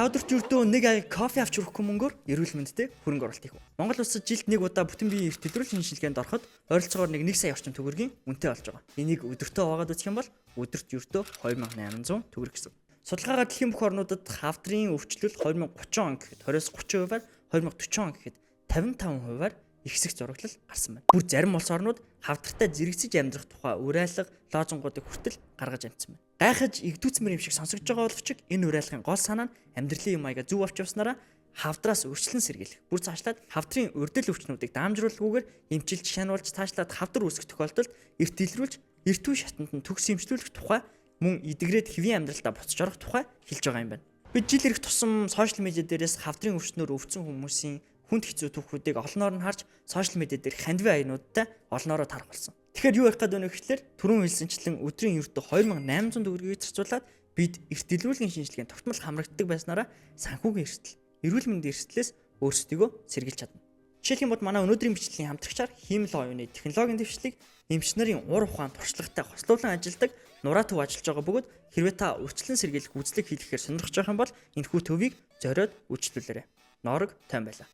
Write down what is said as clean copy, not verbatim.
Та өдөрт ердөө нэг аяг кофе авч өрөхгүй мөнгөөр эрүүл мэндэд хөрөнгө оруулалт хийх. Монгол улсад жилд нэг удаа бүтэн биеийн эрт төлрөл шинжилгээнд ороход ойролцоогоор 1 сая орчим төгрөгийн үнэтэй болж байгаа. Энийг өдөртөө ваагаад үзэх юм бол өдөрт ердөө 2800 төгрөг гэсэн. Судалгаагаар дэлхийн бүх орнуудад хавдрын өвчлөл 2030 он гэхэд 20-30%-аар 2040 он гэхэд 55%-аар ихсэх зураглал гарсан байна. Бүр зарим улс орнууд хавдартай зэрэгцэж амьдрах тухай уриалга лозунгуудыг хүртэл гаргаж амжсан байна. Гайхаж игдүүцмэр юм шиг сонсогдож байгаа боловч энэ уриалгын гол санаа нь амьдралын маяга зөв авч явснараа хавдраас өрчлөн сэргийлэх. Бүр цаашлаад хавдрын урдэл өвчнүүдийг даамжруулахгүйгээр эмчилж шаниулж цаашлаад хавдар үүсгэх тохиолдолд эрт илрүүлж эрт үе шатанд нь төгс эмчлүүлэх тухай мөн идэгрээд хэвийн амьдралдаа буцаж орох тухай хэлж байгаа юм байна. Бид жил ирэх тусам сошиал медиа дээрээс хавдрын өвчнөөр өвдсөн хүмүүсийн хүнд хэцүү түүхүүдийг олноор нь харж сошиал медиа дээр хандивын аянуудтай олноороо тарах болсон. Тэгэхээр юу ярих гээд байна вэ гэхлээр түрүүн хэлсэнчлэн өдрийн ердөө 2800 төгрөгийг зарцуулаад бид эрт илрүүлгийн шинжилгээнд тогтмол хамрагддаг байснараа санхүүгийн эрсдэл, эрүүл мэндийн эрсдлээс өөрсдийгөө сэргийлж чадна. Жишээлх юм бол манай өнөөдрийн бичлэгийн хамтрагчаар хиймэл оюуны технологийн дэвшлиг эмч нарын ур ухаан туршлагатай хослуулан ажилладаг нураа төв ажиллаж байгаа бөгөөд хэрвээ та урьдчилан сэргийлэх үзлэг хийлгэхээр сонирхож байгаа юм бол энэхүү төвийг зориод үйлчлүүлээрэй. Ноорог тайван байлаа.